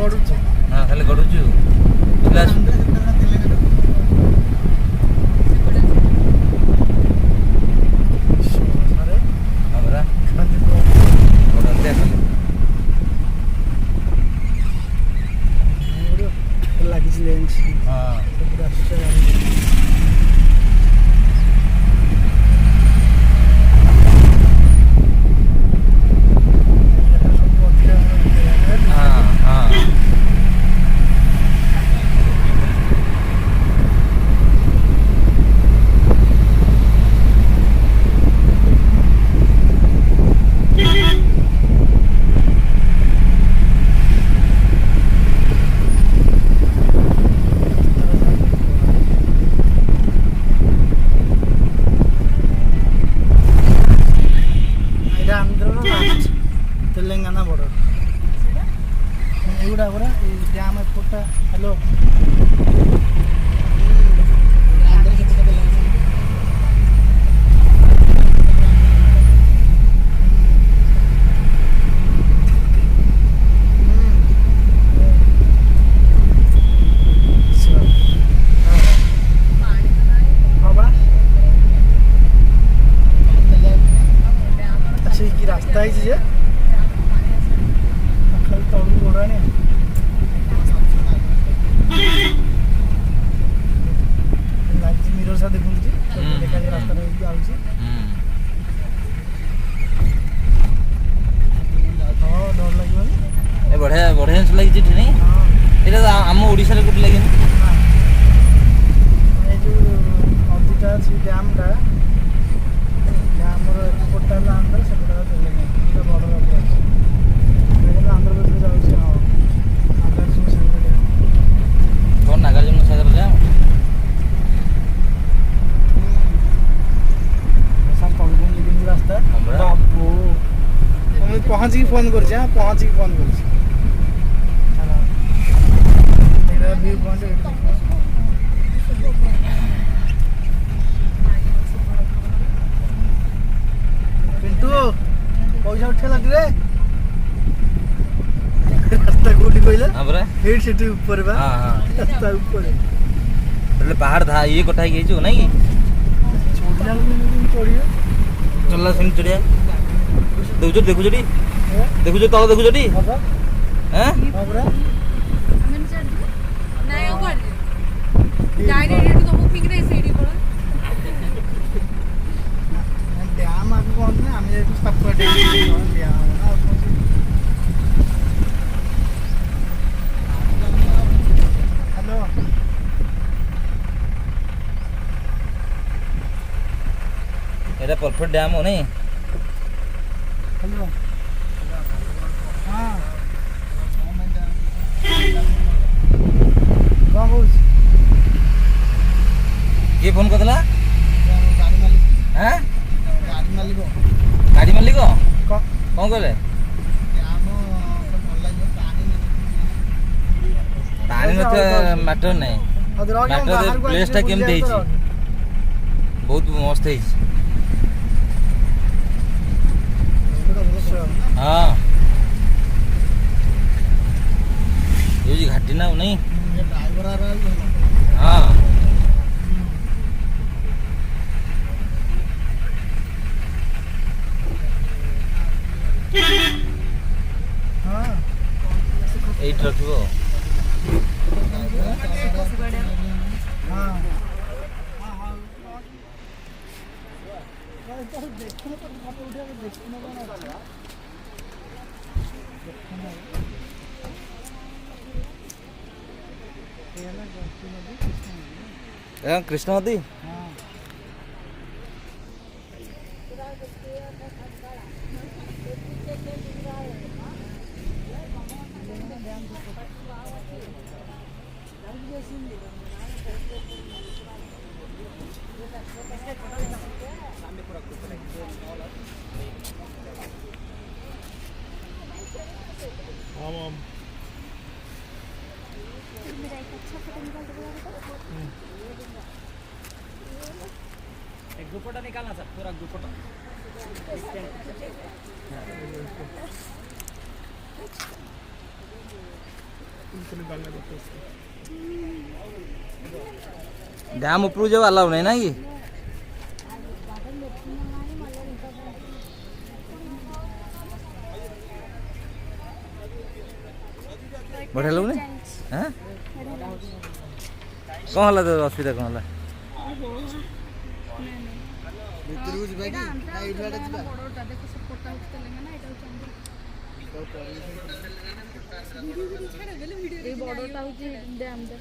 ଗଡୁଛି। ହଁ ଖାଲି ଗଡୁଛୁ ଗ୍ଲାସ୍ ଲାଗିଛି ଲେନ୍ସ। ହଁ ସେପଟେ ଆସୁଛି तेलंगाना बॉर्डर एगुड़ा पूरा डैम एपटा हेलो रास्ता है जी तौलू गोड़ा नहीं मिरर सा देखुन देखा रास्ता जाऊँगी डर लगे बढ़िया बढ़िया जिन लगी नहीं ये आम ओडिशा रे कोट लगे जो नदीटा अच्छी डैमटा डैमर एपटा आंध्र सेपटा तेलंगाना बड़ आंध्र प्रदेश जाऊँगी हाँ नागार्जुन सागर कौन नागार्जुन सागर जाओ रास्ता बाबू मुझे पहुँच की फोन कर पहुँच की फोन कर पिंटू पैसा उठे लग रे रास्ता कोठी कहले हां बरा हेड सिटी ऊपर बा हां हां रास्ता ऊपर એટલે પહાડ થા ये કોઠા ગઈ છો નહીં छोड़िया छोड़िया चलला सिंह चढ़िया देखु जडी देखु जो तल देखु जडी बाबा हैं बाबरा हम चढ़ नहीं ऊपर डायरेक्ट तो वो फिक्र है सीढ़ी पर डैम आगे पहुंच ना हमें एक सब पर डैम डैम हेलो एटा परफेक्ट डैम हो नहीं हेलो हाँ कौन बोल ये फोन करला गाड़ी मालिक हैं गाड़ी मालिक गाड़ी मालिक कौन कौन कहले डैम भल लगे पानी न मैटर नहीं मैटर प्लेस टा केमते हिची बहुत मस्त हिची हाँ ये जी घाटी ना नहीं ड्राइवर आ रहा है हाँ हाँ 8 रखिबो हाँ कृष्ण नदी एक दुपट्टा निकालना सर पूरा दुपट्टा ଡ୍ୟାମ୍ ଉପରକୁ ଯିବାକୁ ଆଲାଉ ନାହିଁ ନା କି? ବଢ଼ିଆ ଲାଗୁନି? ହଁ କ'ଣ ହେଲା ତୋର ଅସୁବିଧା କ'ଣ ହେଲା? ଭିତରକୁ ଯିବା କି ନା ଏଇଠୁ ଆଡ଼େ ଯିବା? এই বড়টা হচ্ছে ড্যামটা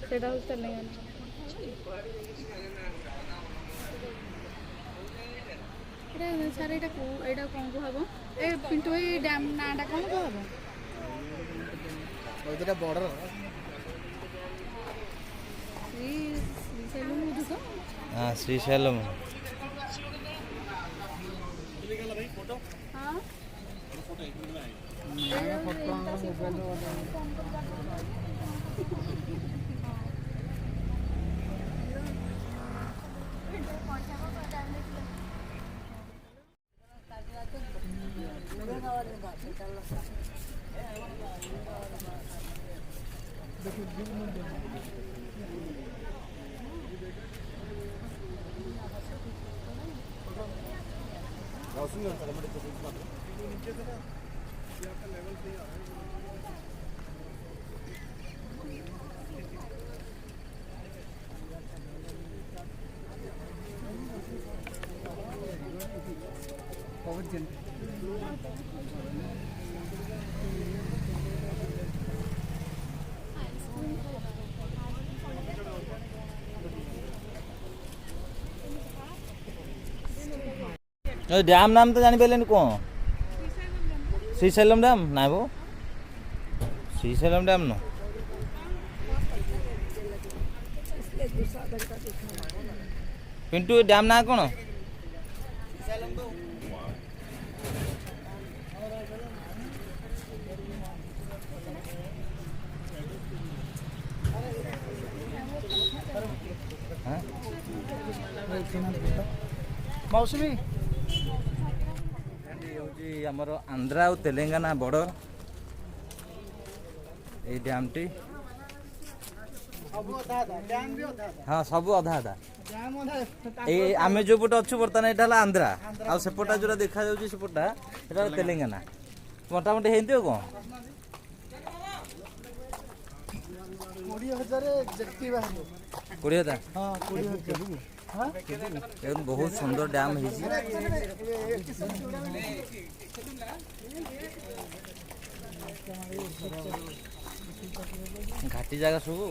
সেটা হচ্ছে তেলেঙ্গানা এটা স্যার এটা কোন হব এ পিন্টু এই ড্যাম নাটা কোন হব ওইটা বড় শ্রীশৈলম বুঝু তো হ্যাঁ শ্রীশৈলম হ্যাঁ ଡ୍ୟାମ୍ ନାମ ତ ଜାଣିପାରିଲେନି କ'ଣ? ଶ୍ରୀଶୈଲମ ଡ୍ୟାମ୍ ନାଇଁ ବୋ ଶ୍ରୀଶୈଲମ ଡ୍ୟାମ୍ ନ ପିଣ୍ଟୁ ଏ ଡ୍ୟାମ୍ ନାଁ କ'ଣ? मौसमी ହେଉଛି ଆମର ଆନ୍ଧ୍ରା ଆଉ ତେଲେଙ୍ଗାନା ବର୍ଡର ଏଇ ଡ୍ୟାମ୍ଟି ହଁ ସବୁ ଅଧା ଅଧା ଏଇ ଆମେ ଯେଉଁ ପଟେ ଅଛୁ ବର୍ତ୍ତମାନ ଏଇଟା ହେଲା ଆନ୍ଧ୍ରା ଆଉ ସେପଟା ଯେଉଁଟା ଦେଖାଯାଉଛି ସେପଟା ସେଟା ହେଲା ତେଲେଙ୍ଗାନା ମୋଟାମୋଟି ହେଇଥିବ କ'ଣ 20,000 ଯେତିକି ବାହାରିବ 20,000 ହଁ 20,000 ବହୁତ ସୁନ୍ଦର ଡ୍ୟାମ୍ ହେଇଛି ଘାଟି ଜାଗା ସବୁ